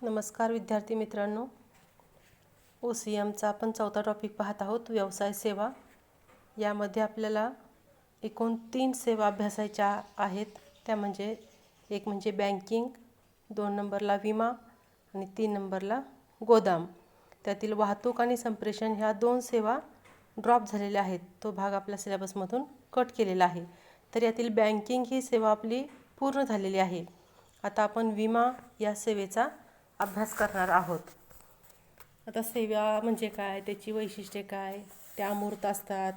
नमस्कार विद्यार्थी मित्रांनो, OCMचा आपण चौथा टॉपिक पाहत आहोत, व्यवसाय सेवा. यामध्ये आपल्याला एकूण 3 सेवा अभ्यासायच्या आहेत. त्या म्हणजे एक म्हणजे बँकिंग, 2 नंबरला विमा आणि 3 नंबरला गोदाम. त्यातील वाहतूक आणि संप्रेषण ह्या 2 सेवा ड्रॉप झालेल्या आहेत. तो भाग आपल्या सिलेबसमधून कट केलेला आहे. तर यातील बँकिंग ही सेवा आपली पूर्ण झालेली आहे. आता आपण विमा या सेवेचा अभ्यास करणार आहोत. आता सेवा म्हणजे काय, त्याची वैशिष्ट्ये काय, त्या अमूर्त असतात,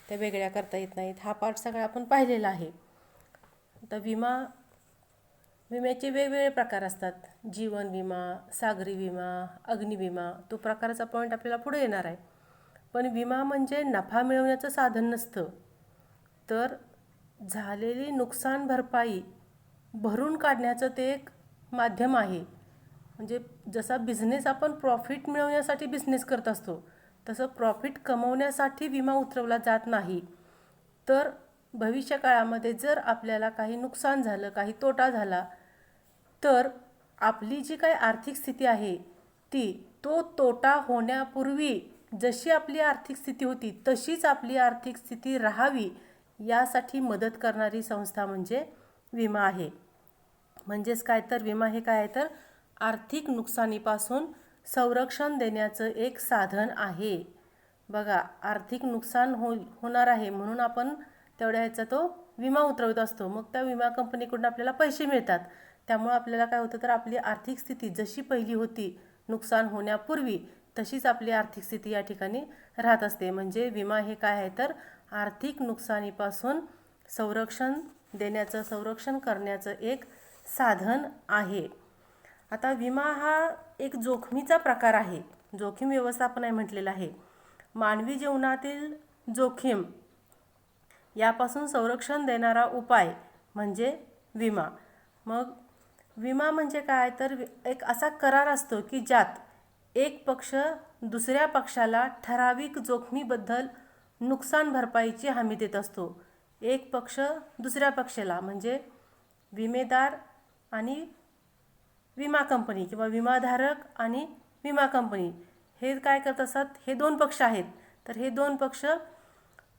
त्या वेगळ्या करता येत नाहीत, हा पार्ट सगळा आपण पाहिलेला आहे. आता विम्याचे वेगवेगळे प्रकार असतात. जीवन विमा, सागरी विमा, अग्निविमा. तो प्रकाराचा पॉईंट आपल्याला पुढे येणार आहे. पण विमा म्हणजे नफा मिळवण्याचं साधन नसतं, तर झालेली नुकसान भरपाई भरून काढण्याचं ते एक माध्यम आहे. म्हणजे जसा बिझनेस आपण प्रॉफिट मिळवण्यासाठी बिझनेस करत असतो, तसं प्रॉफिट कमवण्यासाठी विमा उतरवला जात नाही. तर भविष्य काळामध्ये जर आपल्याला काही नुकसान झालं, काही तोटा झाला, तर आपली जी काही आर्थिक स्थिती आहे तो तोटा होण्यापूर्वी जशी आपली आर्थिक स्थिती होती तशीच आपली आर्थिक स्थिती राहावी यासाठी मदत करणारी संस्था म्हणजे विमा आहे. म्हणजेच काय तर विमा हे काय आहे तर आर्थिक नुकसानीपासून संरक्षण देण्याचं एक साधन आहे. बघा, आर्थिक नुकसान होणार आहे म्हणून आपण तेवढ्या ह्याचा तो विमा उतरवत असतो. मग त्या विमा कंपनीकडून आपल्याला पैसे मिळतात. त्यामुळे आपल्याला काय होतं तर आपली आर्थिक स्थिती जशी पहिली होती नुकसान होण्यापूर्वी तशीच आपली आर्थिक स्थिती या ठिकाणी राहत असते. म्हणजे विमा हे काय आहे तर आर्थिक नुकसानीपासून संरक्षण करण्याचं एक साधन आहे. आता विमा हा एक जोखमीचा प्रकार आहे. जोखीम व्यवस्थापन आहे म्हटलेलं आहे. मानवी जीवनातील जोखीम यापासून संरक्षण देणारा उपाय म्हणजे विमा. मग विमा म्हणजे काय तर एक असा करार असतो की ज्यात एक पक्ष दुसऱ्या पक्षाला ठराविक जोखमीबद्दल नुकसान भरपाईची हमी देत असतो. एक पक्ष दुसऱ्या पक्षाला म्हणजे विमेदार आणि विमा कंपनी किंवा विमाधारक आणि विमा कंपनी हे काय करत असतात, हे 2 पक्ष आहेत. तर हे 2 पक्ष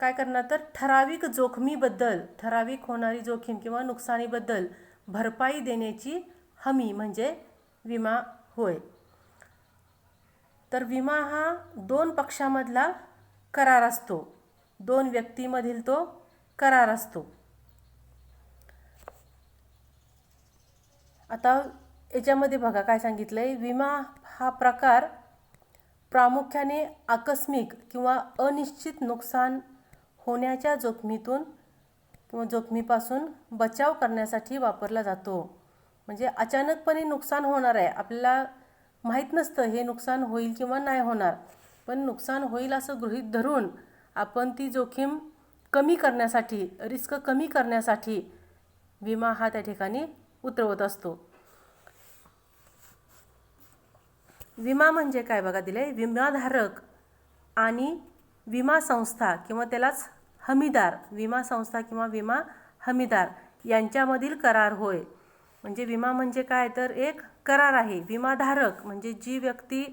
काय करणार तर ठराविक होणारी जोखीम किंवा नुकसानीबद्दल भरपाई देण्याची हमी म्हणजे विमा होय. तर विमा हा 2 पक्षामधला करार असतो, 2 व्यक्तीमधील तो करार असतो. आता याच्यामध्ये बघा काय सांगितलं आहे, विमा हा प्रकार प्रामुख्याने आकस्मिक किंवा अनिश्चित नुकसान होण्याच्या जोखमीपासून बचाव करण्यासाठी वापरला जातो. म्हणजे अचानकपणे नुकसान होणार आहे, आपल्याला माहीत नसतं हे नुकसान होईल किंवा नाही होणार, पण नुकसान होईल असं गृहीत धरून आपण ती जोखीम कमी करण्यासाठी, रिस्क कमी करण्यासाठी विमा हा त्या ठिकाणी उतरवत असतो. विमा म्हणजे काय बघा दिले, विमाधारक आणि विमा संस्था किंवा त्यालाच हमीदार, विमा संस्था किंवा विमा हमीदार यांच्यामधील करार होय. म्हणजे विमा म्हणजे काय तर एक करार आहे. विमाधारक म्हणजे जी व्यक्ती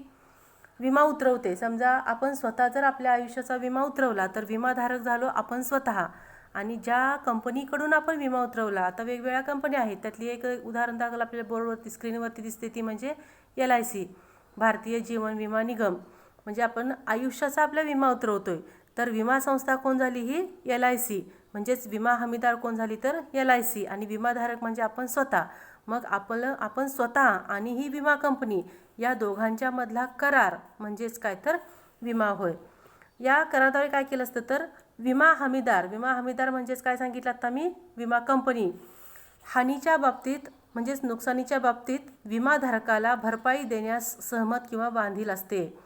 विमा उतरवते, समजा आपण स्वतः जर आपल्या आयुष्याचा विमा उतरवला तर विमाधारक झालो आपण स्वतः. आणि ज्या कंपनीकडून आपण विमा उतरवला, आता वेगवेगळ्या कंपन्या आहेत, त्यातली एक उदाहरण दाखल आपल्याला बोर्डवरती स्क्रीनवरती दिसते ती म्हणजे LIC, भारतीय जीवन विमा निगम. म्हणजे आपण आयुष्याचा आपला विमा उतरवतोय, तर विमा संस्था कोण झाली ही LIC. म्हणजेच विमा हमीदार कोण झाली तर LIC आणि विमाधारक म्हणजे आपण स्वतः. मग आपण स्वतः आणि ही विमा कंपनी या दोघांच्या मधला करार म्हणजेच काय तर विमा होय. या कराराद्वारे काय केलं असतं तर विमा हमीदार म्हणजेच काय सांगितलं आता मी, विमा कंपनी हानीच्या बाबतीत म्हणजेच नुकसानीच्या बाबतीत विमाधारकाला भरपाई देण्यास सहमत किंवा बांधील असते.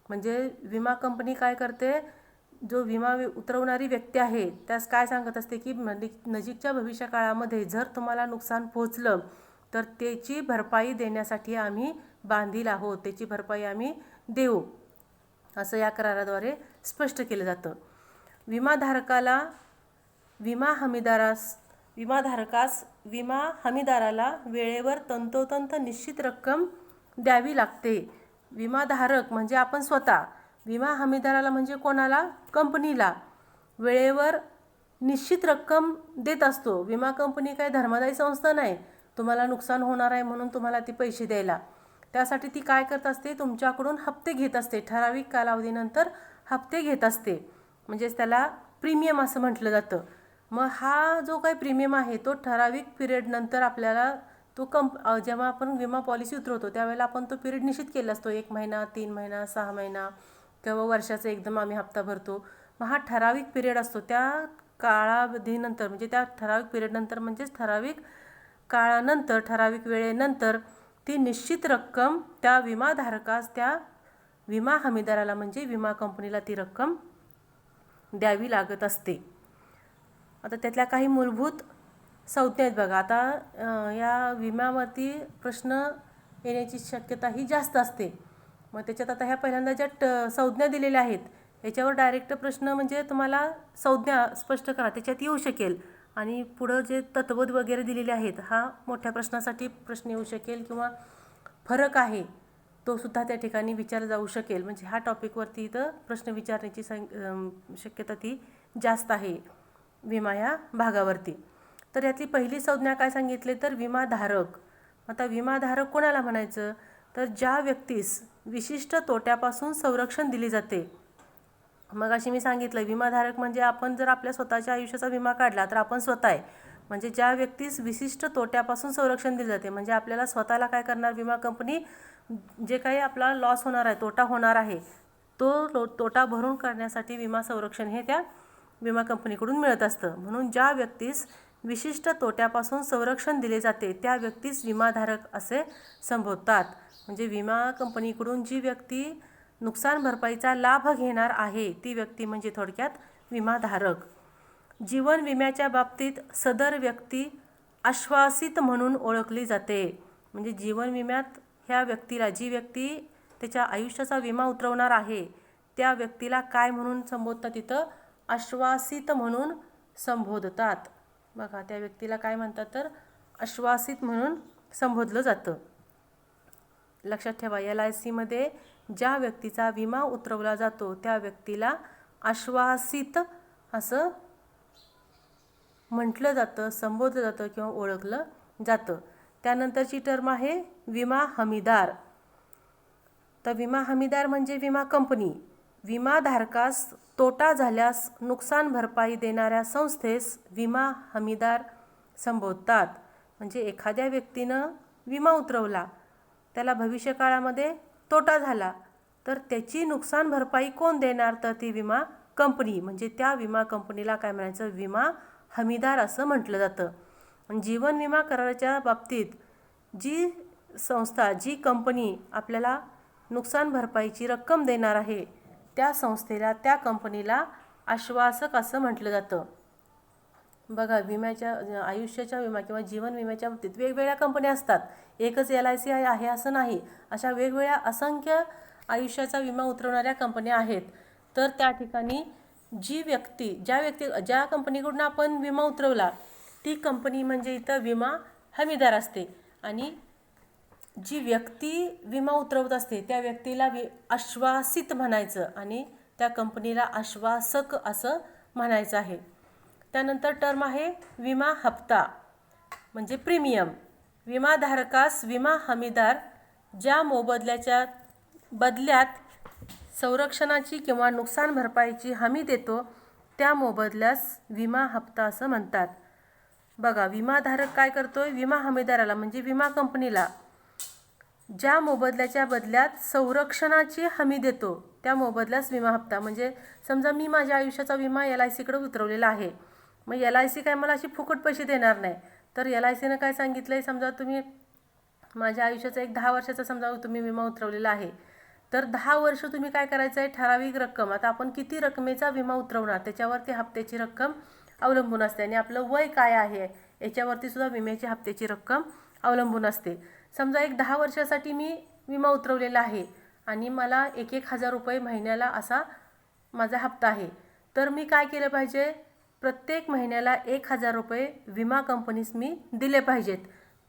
म्हणजे विमा कंपनी काय करते, जो विमा उतरवणारी व्यक्ती आहे त्यास काय सांगत असते की नजीकच्या भविष्यकाळामध्ये जर तुम्हाला नुकसान पोहोचलं तर त्याची भरपाई देण्यासाठी आम्ही बांधील आहोत, त्याची भरपाई आम्ही देऊ, असं या कराराद्वारे स्पष्ट केलं जातं. विमा हमीदाराला वेळेवर तंतोतंत निश्चित रक्कम द्यावी लागते. विमाधारक म्हणजे आपण स्वतः, विमा हमीदाराला म्हणजे कोणाला? कंपनीला वेळेवर निश्चित रक्कम देत असतो. विमा कंपनी काय धर्मादायी संस्था नाही, तुम्हाला नुकसान होणार आहे म्हणून तुम्हाला ती पैसे द्यायला. त्यासाठी ती काय करत असते? तुमच्याकडून हप्ते घेत असते. ठराविक कालावधीनंतर हप्ते घेत असते, म्हणजेच त्याला प्रीमियम असं म्हटलं जातं. मग हा जो काही प्रीमियम आहे तो ठराविक पिरियडनंतर आपल्याला तो जेव्हा आपण विमा पॉलिसी उतरवतो त्यावेळेला आपण तो पिरियड निश्चित केला असतो. 1 महिना, 3 महिना, 6 महिना किंवा वर्षाचा एकदम आम्ही हप्ता भरतो. मग हा ठराविक पिरियड असतो. त्या कालावधीनंतर म्हणजे त्या ठराविक पिरियडनंतर म्हणजेच ठराविक काळानंतर, ठराविक वेळेनंतर ती निश्चित रक्कम त्या विमाधारकास, त्या विमा हमीदाराला म्हणजे विमा कंपनीला ती रक्कम द्यावी लागत असते. आता त्यातल्या काही मूलभूत संज्ञा आहेत बघा. आता या विम्यावरती प्रश्न येण्याची शक्यता ही जास्त असते. मग त्याच्यात आता ह्या पहिल्यांदा ज्या संज्ञा दिलेल्या आहेत याच्यावर डायरेक्ट प्रश्न म्हणजे तुम्हाला संज्ञा स्पष्ट करा त्याच्यात येऊ शकेल, आणि पुढं जे तत्वद वगैरे दिलेले आहेत हा मोठ्या प्रश्नासाठी प्रश्न येऊ शकेल, किंवा फरक आहे तो सुद्धा त्या ठिकाणी विचारला जाऊ शकेल. म्हणजे ह्या टॉपिकवरती इथं प्रश्न विचारण्याची शक्यता ती जास्त आहे विमा या भागावरती. तर यातली पहिली संज्ञा काय सांगितले तर विमाधारक. आता विमाधारक कोणाला म्हणायचं तर ज्या व्यक्तीस विशिष्ट तोट्यापासून संरक्षण दिले जाते. मग अशी मी सांगितलं विमाधारक म्हणजे आपण जर आपल्या स्वतःच्या आयुष्याचा विमा काढला तर आपण स्वतः आहे. म्हणजे ज्या व्यक्तीस विशिष्ट तोट्यापासून संरक्षण दिले जाते, म्हणजे आपल्याला स्वतःला काय करणार विमा कंपनी, जे काही आपला लॉस होणार आहे, तोटा होणार आहे, तो तोटा भरून काढण्यासाठी विमा संरक्षण हे त्या विमा कंपनीकडून मिळत असतं. म्हणून ज्या व्यक्तीस विशिष्ट तोट्यापासून संरक्षण दिले जाते त्या व्यक्तीस विमाधारक असे संबोधतात. म्हणजे विमा कंपनीकडून जी व्यक्ती नुकसान भरपाईचा लाभ घेणार आहे ती व्यक्ती म्हणजे थोडक्यात विमाधारक. जीवन विम्याच्या बाबतीत सदर व्यक्ती आश्वासित म्हणून ओळखली जाते. म्हणजे जीवन विम्यात ह्या व्यक्तीला, जी व्यक्ती त्याच्या आयुष्याचा विमा उतरवणार आहे त्या व्यक्तीला काय म्हणून संबोधतात? तिथं आश्वासित म्हणून संबोधतात. बघा त्या व्यक्तीला काय म्हणतात तर आश्वासित म्हणून संबोधलं जातं. लक्षात ठेवा, LIC मध्ये ज्या व्यक्तीचा विमा उतरवला जातो त्या व्यक्तीला आश्वासित असं म्हटलं जातं, संबोधलं जातं किंवा ओळखलं जातं. त्यानंतरची टर्म आहे विमा हमीदार. तर विमा हमीदार म्हणजे विमा कंपनी. विमाधारकास तोटा झाल्यास नुकसान भरपाई देणाऱ्या संस्थेस विमा हमीदार संबोधतात. म्हणजे एखाद्या व्यक्तीनं विमा उतरवला, त्याला भविष्यकाळामध्ये तोटा झाला तर त्याची नुकसान भरपाई कोण देणार तर ती विमा कंपनी. म्हणजे त्या विमा कंपनीला काय म्हणायचं विमा हमीदार असं म्हटलं जातं. आणि जीवन विमा कराराच्या बाबतीत जी संस्था, जी कंपनी आपल्याला नुकसान भरपाईची रक्कम देणार आहे त्या संस्थेला, त्या कंपनीला आश्वासक असं म्हटलं जातं. बघा विम्याच्या, आयुष्याच्या विमा किंवा जीवन विम्याच्या बाबतीत वेगवेगळ्या कंपन्या असतात. एकच LIC आहे असं नाही. अशा वेगवेगळ्या असंख्य आयुष्याचा विमा उतरवणाऱ्या कंपन्या आहेत. तर त्या ठिकाणी ज्या कंपनीकडून आपण विमा उतरवला ती कंपनी म्हणजे इथं विमा हमीदार असते. आणि जी व्यक्ती विमा उतरवत असते त्या व्यक्तीला आश्वासित म्हणायचं आणि त्या कंपनीला आश्वासक असं म्हणायचं आहे. त्यानंतर टर्म आहे विमा हप्ता म्हणजे प्रीमियम. विमाधारकास विमा हमीदार ज्या मोबदल्याच्या बदल्यात संरक्षणाची किंवा नुकसान भरपाईची हमी देतो त्या मोबदल्यास विमा हप्ता असं म्हणतात. बघा विमाधारक काय करतोय, विमा हमीदाराला म्हणजे विमा कंपनीला ज्या मोबदल्याच्या बदल्यात संरक्षणाची हमी देतो त्या मोबदल्यास विमा हप्ता. म्हणजे समजा मी माझ्या आयुष्याचा विमा LIC कडे उतरवलेला आहे, मग LIC काय मला अशी फुकट पैसे देणार नाही. तर LICनं काय सांगितलं आहे, समजा तुम्ही माझ्या आयुष्याचा एक 10 वर्षाचा समजा तुम्ही विमा उतरवलेला आहे, तर 10 वर्ष तुम्ही काय करायचं आहे, ठराविक रक्कम, आता आपण किती रकमेचा विमा उतरवणार त्याच्यावरती हप्त्याची रक्कम अवलंबून असते. आणि आपलं वय काय आहे याच्यावरती सुद्धा विम्याची हप्त्याची रक्कम अवलंबून असते. समजा एक 10 वर्षासाठी मी विमा उतरवलेला आहे आणि मला 1,000 रुपये महिन्याला असा माझा हप्ता आहे, तर मी काय केलं पाहिजे, प्रत्येक महिन्याला 1,000 रुपये विमा कंपनीस मी दिले पाहिजेत.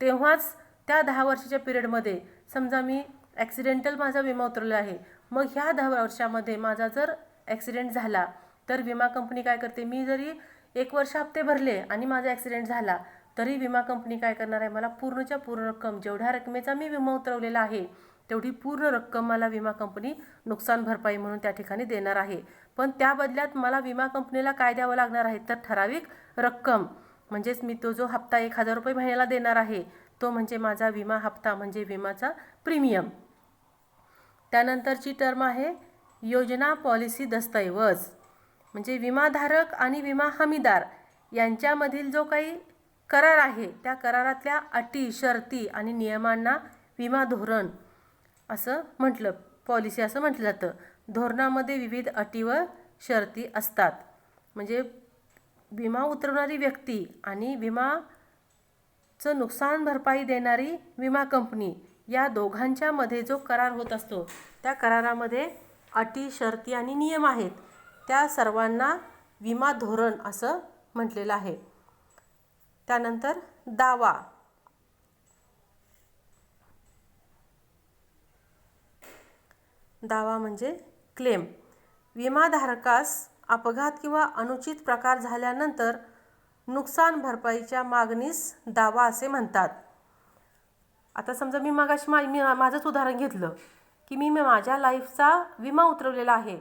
तेव्हाच त्या 10 वर्षाच्या पिरियडमध्ये समजा मी ॲक्सिडेंटल माझा विमा उतरवला आहे, मग ह्या 10 वर्षामध्ये माझा जर ॲक्सिडेंट झाला तर विमा कंपनी काय करते, मी जरी 1 वर्ष हप्ते भरले आणि माझा ॲक्सिडेंट झाला तरी विमा कंपनी काय करणार आहे, मला पूर्णच्या पूर्ण रक्कम, जेवढ्या रकमेचा मी विमा उतरवलेला आहे तेवढी पूर्ण रक्कम मला विमा कंपनी नुकसान भरपाई म्हणून त्या ठिकाणी देणार आहे. पण त्या बदल्यात मला विमा कंपनीला काय द्यावं लागणार आहे, तर ठराविक रक्कम, म्हणजेच मी तो जो हप्ता 1,000 रुपये महिन्याला देणार आहे तो म्हणजे माझा विमा हप्ता, म्हणजे विमाचा प्रीमियम. त्यानंतरची टर्म आहे योजना पॉलिसी दस्तऐवज. म्हणजे विमाधारक आणि विमा हमीदार यांच्यामधील जो काही करार आहे त्या करारातल्या अटी, शर्ती आणि नियमांना विमा धोरण असं म्हटलं, पॉलिसी असं म्हटलं जातं. धोरणामध्ये विविध अटी व शर्ती असतात. म्हणजे विमा उतरवणारी व्यक्ती आणि विमाचं नुकसान भरपाई देणारी विमा कंपनी या दोघांच्या मध्ये जो करार होत असतो त्या करारामध्ये अटी, शर्ती आणि नियम आहेत. त्या सर्वांना विमा धोरण असं म्हटलेलं आहे. त्यानंतर दावा. दावा म्हणजे क्लेम. विमाधारकास अपघात किंवा अनुचित प्रकार झाल्यानंतर नुकसान भरपाईच्या मागणीस दावा असे म्हणतात. आता समजा मी मागाशी माझंच उदाहरण घेतलं की मी माझ्या लाईफचा विमा उतरवलेला आहे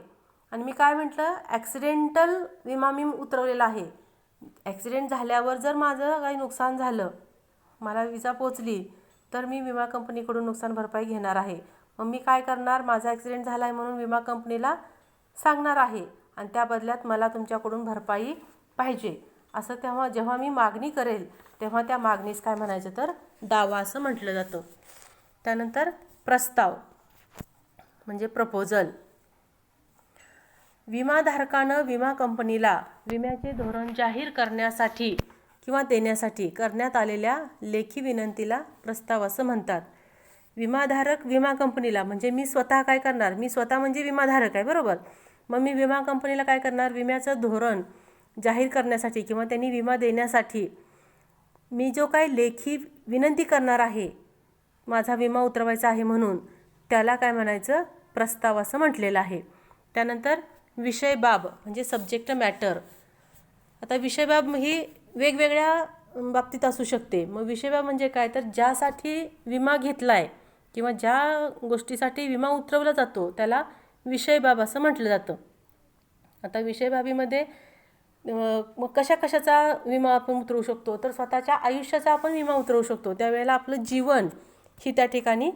आणि मी काय म्हटलं, ॲक्सिडेंटल विमा मी उतरवलेला आहे. ॲक्सिडेंट झाल्यावर जर माझं काही नुकसान झालं, मला इजा पोचली, तर मी विमा कंपनीकडून नुकसान भरपाई घेणार आहे. मग मी काय करणार, माझा ॲक्सिडेंट झाला आहे म्हणून विमा कंपनीला सांगणार आहे आणि त्या बदल्यात मला तुमच्याकडून भरपाई पाहिजे असं जेव्हा मी मागणी करेल तेव्हा त्या मागणीस काय म्हणायचं, तर दावा असं म्हटलं जातं. त्यानंतर प्रस्ताव म्हणजे प्रपोजल. विमाधारकानं विमा कंपनीला विम्याचे धोरण जाहीर करण्यासाठी किंवा देण्यासाठी करण्यात आलेल्या लेखी विनंतीला प्रस्ताव असं म्हणतात. विमाधारक विमा कंपनीला, म्हणजे मी स्वतः काय करणार, मी स्वतः म्हणजे विमाधारक आहे, बरोबर. मग मी विमा कंपनीला काय करणार, विम्याचं धोरण जाहीर करण्यासाठी किंवा त्यांनी विमा देण्यासाठी मी जो काही लेखी विनंती करणार आहे, माझा विमा उतरवायचा आहे म्हणून, त्याला काय म्हणायचं, प्रस्ताव असं म्हटलेलं आहे. त्यानंतर विषय बाब म्हणजे सब्जेक्ट मॅटर. आता विषय बाब ही वेगवेगळ्या बाबतीत असू शकते. मग विषय बाब म्हणजे काय, तर ज्यासाठी विमा घेतला आहे किंवा ज्या गोष्टीसाठी विमा उतरवला जातो त्याला विषय बाब असं म्हटलं जातं. आता विषय बाबीमध्ये मग कशाचा विमा आपण उतरवू शकतो, तर स्वतःच्या आयुष्याचा आपण विमा उतरवू शकतो. त्यावेळेला आपलं जीवन ही त्या ठिकाणी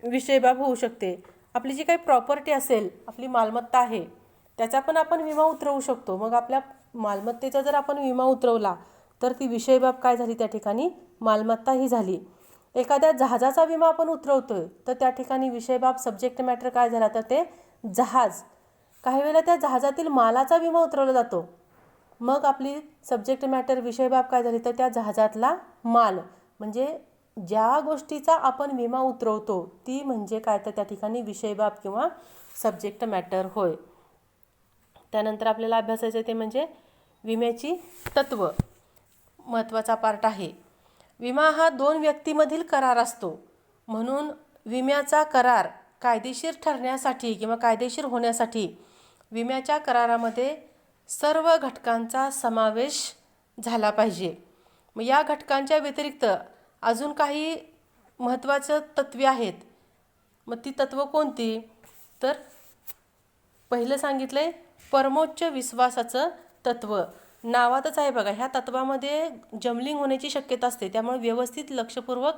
विषय बाब होऊ शकते. आपली जी काही प्रॉपर्टी असेल, आपली मालमत्ता आहे, त्याचा पण आपण विमा उतरवू शकतो. मग आपल्या मालमत्तेचा जर आपण विमा उतरवला तर ती विषय बाब काय झाली, त्या ठिकाणी मालमत्ता ही झाली. एखाद्या जहाजाचा विमा आपण उतरवतोय तर त्या ठिकाणी विषय बाब सब्जेक्ट मॅटर काय झाला, तर ते जहाज. काही वेळेला त्या जहाजातील मालाचा विमा उतरवला जातो, मग आपली सब्जेक्ट मॅटर विषय बाब काय झाली, तर त्या जहाजातला माल, म्हणजे ज्या गोष्टीचा आपण विमा उतरवतो ती म्हणजे काय, तर त्या ठिकाणी विषय बाब किंवा सब्जेक्ट मॅटर होय. त्यानंतर आपल्याला अभ्यासायचं ते म्हणजे विम्याची तत्व, महत्त्वाचा पार्ट आहे. विमा हा 2 व्यक्तीमधील करार असतो, म्हणून विम्याचा करार कायदेशीर ठरण्यासाठी किंवा कायदेशीर होण्यासाठी विम्याच्या करारामध्ये सर्व घटकांचा समावेश झाला पाहिजे. मग या घटकांच्या व्यतिरिक्त अजून काही महत्त्वाचं तत्वे आहेत. मग ती तत्व कोणती, तर पहिलं सांगितलं आहे परमोच्च विश्वासाचं तत्व. नावातच आहे बघा, ह्या तत्वामध्ये जमलिंग होण्याची शक्यता असते, त्यामुळे व्यवस्थित लक्षपूर्वक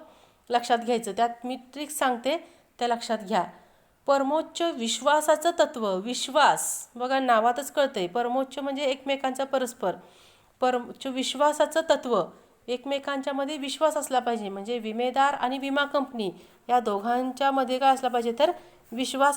लक्षात घ्यायचं. त्यात मी ट्रिक्स सांगते, त्या लक्षात घ्या. परमोच्च विश्वासाचं तत्व, विश्वास बघा नावातच कळतंय, परमोच्च म्हणजे एकमेकांचा परस्पर, परमोच्च विश्वासाचं तत्व, एकमेकांच्यामध्ये विश्वास असला पाहिजे. म्हणजे विमेदार आणि विमा कंपनी या दोघांच्यामध्ये काय असला पाहिजे, तर विश्वास